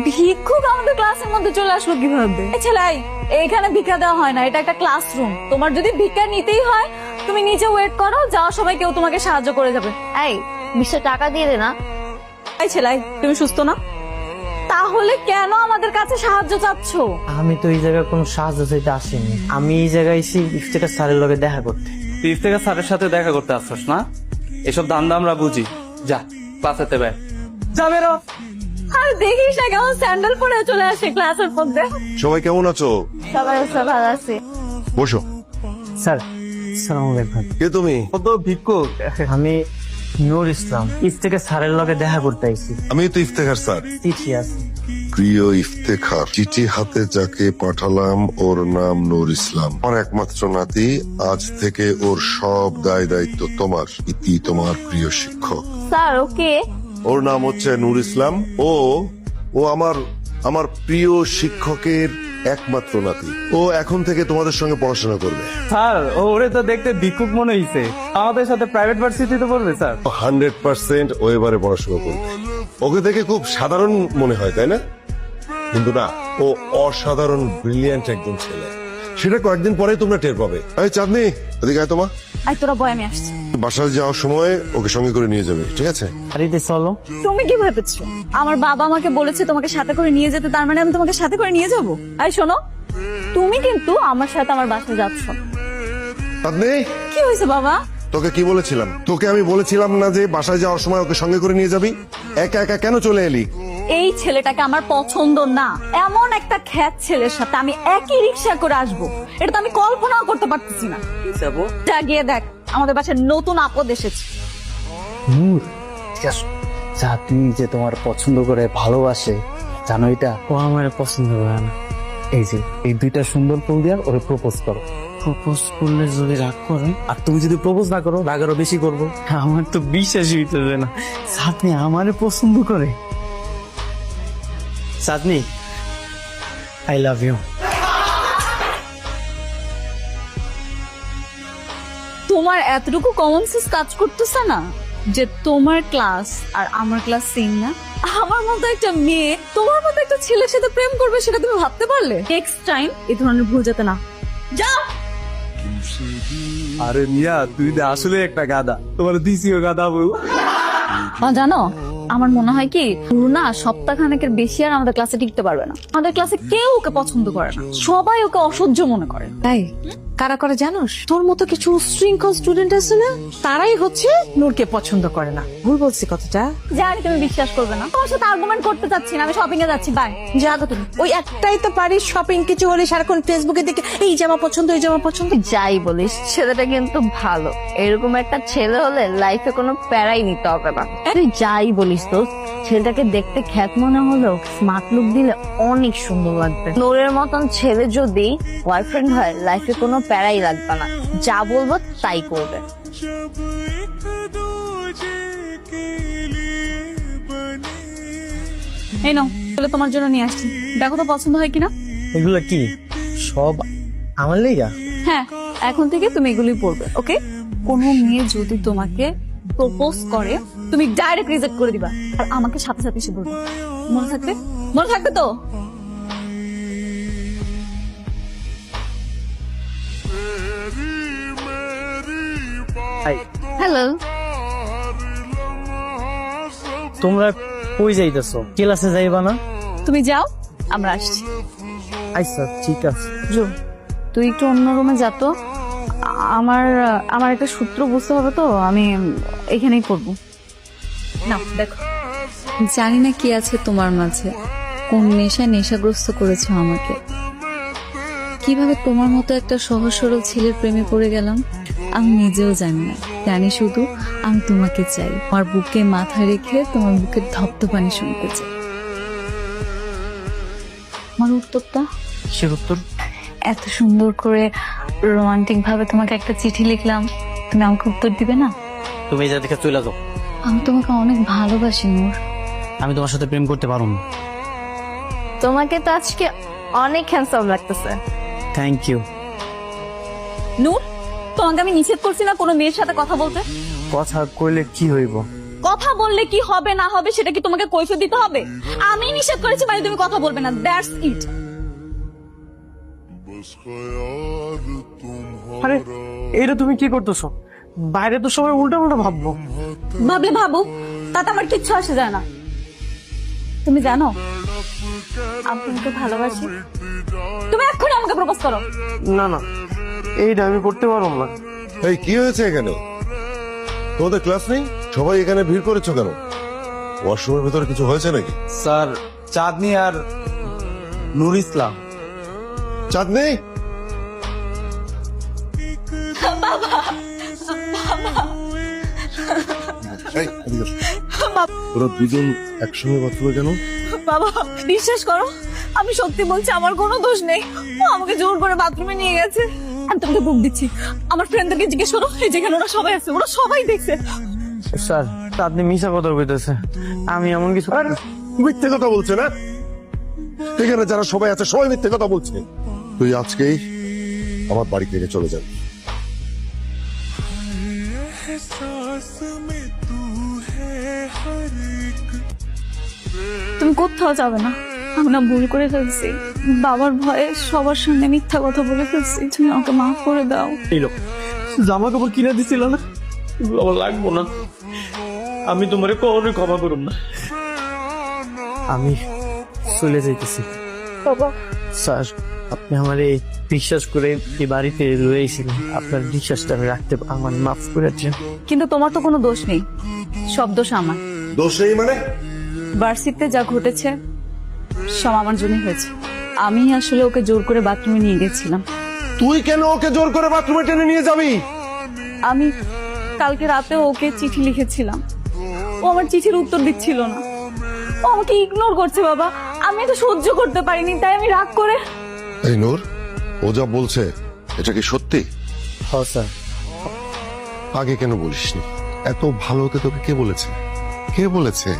ভিক্ষুক আমাদের ক্লাসের মধ্যে চলে আসলো কিভাবে? ছেলাই, এখানে ভিক্ষা দেওয়া হয় না, এটা একটা ক্লাসরুম। তোমার যদি ভিক্ষা নিতেই হয় তুমি নিচে ওয়েট করো, যাওয়ার সময় কেউ তোমাকে সাহায্য করে যাবে। এই 20 টাকা দিয়ে দে না। এই ছেলাই, তুমি সুস্থ না? তাহলে কেন আমাদের কাছে সাহায্য চাচ্ছ? আমি তো এই জায়গায় কোনো সাহায্য চাইতে আসিনি। আমি এই জায়গায় এসে ইফতেখার স্যারের লগে দেখা করতে। তুই ইফতেখার স্যারের সাথে দেখা করতে আসছস না? এসব ধান্দা আমরা বুঝি। যা ক্লাসেতে বে, যা বেরো। আর দেখিস না কেমন স্যান্ডেল পরে চলে আসে ক্লাসের মধ্যে। সবাই কেমন আছো? সবাই ভালো আছে। বসো। স্যার, সালাম আলাইকুম। কে তুমি? কত ভিক্ষুক। আমি নূর ইসলাম, ইফতেখার স্যারের লগে দেখা করতে আইছি। আমি তো ইফতেখার স্যার। চিঠি আছে। প্রিয় ইফতেখার, চিঠি হাতে যাকে পাঠালাম ওর নাম নূর ইসলাম। আমার একমাত্র নাতি। আজ থেকে ওর সব দায় দায়িত্ব তোমার। ইতি তোমার প্রিয় শিক্ষক। স্যার ওকে ওর নাম হচ্ছে নূর ইসলাম। ও আমার প্রিয় শিক্ষকের একমাত্র নাতি। ও এখন থেকে তোমাদের সঙ্গে পড়াশোনা করবে। স্যার ওরে তো দেখতে ভিক্ষুক মনে হইছে। আমাদের সাথে প্রাইভেট ভার্সিটিতে পড়বে স্যার। 100% ও এবারে পড়াশোনা করবে। ওকে দেখে খুব সাধারণ মনে হয়, তাই না? কিন্তু না, ও অসাধারণ ব্রিলিয়ান্ট একজন ছেলে। সেটা কয়েকদিন পরে তোমরা টের পাবে। এই চাঁদনি, এদিকে আয় তোমা। আই তোরা বয়, আমি আসছি। বাসায় যাওয়ার সময় ওকে সঙ্গে করে নিয়ে যাবে, ঠিক আছে? বাড়িতে চলো। তুমি কি ভেবেছো আমার বাবা আমাকে বলেছে তোমাকে সাথে করে নিয়ে যেতে, তার মানে আমি তোমাকে সাথে করে নিয়ে যাবো? এই শোনো, তুমি কিন্তু আমার সাথে আমার বাসায় যাচ্ছ না। চাঁদনি, কি হয়েছে বাবা? তোকে কি বলেছিলাম? তোকে আমি বলেছিলাম না যে বাসায় যাওয়ার সময় ওকে সঙ্গে করে নিয়ে যাবি? একা একা কেন চলে এলি? এই ছেলেটাকে আমার পছন্দ না। এমন একটা খ্যাত ছেলের সাথে আমি একই রিক্সা করে আসবো, এটা তো আমি কল্পনাও করতে পারতেছি না। যাবো। যা গিয়ে দেখ, আমাদের বাসায় নতুন আপদ এসেছে। নূর, ঠিক আছে। যা, তুমি যে তোমার পছন্দ করে ভালোবাসে, জানো এটা? ও আমার পছন্দ করে না। এই যে এই দুইটা সুন্দর ফুল দিয়ে ওরে প্রপোজ করো। প্রপোজ করলে যদি রাগ করে, আর তুমি যদি প্রপোজ না করো, রাগ আরো বেশি করবো। আমার তো বিশ্বাসই হইতেছে না চাঁদনি আমারে পছন্দ করে। চাঁদনি, আই লাভ ইউ। তোমার এতটুকু কমন সেন্স কাজ করতেছে না যে তোমার ক্লাস আর আমার ক্লাস সেম না? আমার মতো একটা মেয়ে তোমার মতো একটা ছেলের সাথে প্রেম করবে, সেটা তুমি ভাবতে পারলে? নেক্সট টাইম এই ধরনের ভুল যাতে না। যাও। আরে মিয়া, তুই আসলে একটা গাদা। তোমার দিছিও গাদা বউ। জানো, আমার মনে হয় কি পুরো না সপ্তাহখানেকের বেশি আর আমাদের ক্লাসে টিকতে পারবে না। আমাদের ক্লাসে কেউ ওকে পছন্দ করে না, সবাই ওকে অসহ্য মনে করে। তাই কারা করে জানোস? তোর মতো কিছু উশৃঙ্খল স্টুডেন্ট আছে না, তারাই হচ্ছে নূরকে পছন্দ করে না। ভুল বলছি কথাটা? জানি তুমি বিশ্বাস করবে না, তোমার সাথে আর্গুমেন্ট করতে চাচ্ছি না, আমি শপিং এ যাচ্ছি, বাই। যা তো তুমি, ওই একটাই তো পারিস, শপিং কিছু হলে সারাক্ষণ ফেসবুকে দেখে এই জামা পছন্দ, এই জামা পছন্দ। যাই বলিস, ছেলেটা কিন্তু ভালো। এরকম একটা ছেলে হলে লাইফে কোনো প্যারাই নিতে হবে না। তুই যাই বলিস তো, ছেলেটাকে দেখতে খ্যাত মনে হলেও স্মার্ট লুক দিলে অনেক সুন্দর লাগবে। নূরের মতন ছেলে যদি বয়ফ্রেন্ড হয়, লাইফে কোনো প্যারাই লাগবে না, যা বলবো তাই করবে। এই নাও, তাহলে তোমার জন্য নিয়ে আসছি, দেখো তো পছন্দ হয় কিনা। এগুলো কি সব আমার লেগা? হ্যাঁ, এখন থেকে তুমি এগুলোই পড়বে, ওকে? কোনো মেয়ে যদি তোমাকে প্রপোজ করে তুমি ডাইরেক্ট রিজেক্ট করে দিবা, আর আমাকে সাথে সাথে এসে বলবে। মনে থাকবে? মনে থাকবে তো? হ্যালো, তোমরা কই যাইতেছো? ক্লাসে যাইবা না? তুমি যাও, আমরা আসছি। আচ্ছা ঠিক আছে। জো, তুই একটু অন্য রুমে যা তো। আমার একটা সূত্র বুঝতে হবে তো, আমি এখানেই করবো। না দেখো, জানি না কি আছে তোমার মাঝে, কোন নেশাগ্রস্ত করেছো আমাকে। কিভাবে তোমার মতো একটা সহজ সরল ছেলের প্রেমে পড়ে গেলাম আমি নিজেও জানি না। জানি শুধু আমি তোমাকে চাই, আমার বুকে মাথা রেখে তোমার বুকের ধপ্ধপানি শুনতে চাই। আমার উত্তরটা? কিসের উত্তর? এত সুন্দর করে রোমান্টিক ভাবে তোমাকে একটা চিঠি লিখলাম, তুমি আমাকে উত্তর দিবে না? তুমি এই জায়গা থেকে চলে যাও। আমি তোমাকে অনেক ভালোবাসি নূর। আমি তোমার সাথে প্রেম করতে পারবো না। তোমাকে তো আজকে অনেক হ্যান্ডসাম লাগতেছে। Thank you. নূর, তোমাকে আমি নিষেধ করছি না কোনো মেয়ের সাথে কথা বলতে? কথা কইলে কি হইব? কথা বললে কি হবে না হবে সেটা কি তোমাকে কৈফিয়ত দিতে হবে? আমি নিষেধ করেছি মানে তুমি কথা বলবে না, দ্যাটস ইট। আরে এটা তুমি কি করতেছো? বাইরে তো সবাই উল্টা উল্টা ভাববো। ভাবলে ভাবো, তাতে আমার কিচ্ছু আসে যায় না। তুমি জানো আমি তোমাকে ভালোবাসি। তুমি এক্ষুনি আমাকে প্রপোজ করো। না না, এইটা আমি করতে পারবো না। এই কি হয়েছে এখানে? তোমাদের ক্লাস নেই? সবাই এখানে ভিড় করেছো কেন? ওয়াশরুমের ভেতরে কিছু হয়েছে নাকি? স্যার, চাঁদনি আর নূর ইসলাম। চাঁদনি, এই, এদিকে এসো। তোরা দুজন একসঙ্গে বাথরুমে কেন? বাবা বিশ্বাস করো, আমি সত্যি বলছি, আমার কোনো দোষ নেই। ও আমাকে জোর করে বাথরুমে নিয়ে গেছে। আমি তোমাকে বুক দিচ্ছি, আমার ফ্রেন্ডদেরকে জিজ্ঞেস করো, এই যেখানে ওরা সবাই আছে, ওরা সবাই দেখছে। স্যার, আপনি মিশা কথা কইতেছে। আমি এমন কিছু মিথ্যে কথা বলছে না? এখানে যারা সবাই আছে সবাই মিথ্যে কথা বলছে। তুই আজকেই আমার বাড়ি থেকে চলে যাবি। তুমি কোথাও যাবে না। আমি না ভুল করে ফেলছি, বাবার ভয়ে সবার সামনে মিথ্যা কথা বলে ফেলছি। তুমি আমাকে মাফ করে দাও। এই লোক জামা কাপড় কিনে দিছিল না, এগুলো আমার লাগবো না। আমি তোমারে কখনোই ক্ষমা করুম না। আমি চলে যাইতেছি। বাবা স্যার, আপনি আমার এই বিশ্বাস করে এই বাড়িতে রয়েছিলেন, আপনার বিশ্বাসটা আমি রাখতে আমার মাফ করে দিন। কিন্তু তোমার তো কোনো দোষ নেই, সব দোষ আমার। দোষ নেই মানে? ভার্সিটিতে যা ঘটেছে সব আমার জন্যই হয়েছে। আমি আসলে ওকে জোর করে বাথরুমে নিয়ে গেছিলাম। তুই কেন ওকে জোর করে বাথরুমে টেনে নিয়ে যাবি? আমি কালকে রাতে ওকে চিঠি লিখেছিলাম, ও আমার চিঠির উত্তর দিচ্ছিল না, ও আমাকে ইগনোর করছে। বাবা আমি এটা সহ্য করতে পারিনি, তাই আমি রাগ করে। এই নূর, ও যা বলছে এটা কি সত্যি? হ্যাঁ স্যার। আগে কেন বলিসনি? এত ভালো হতে তোকে কে বলেছে? কে বলেছে?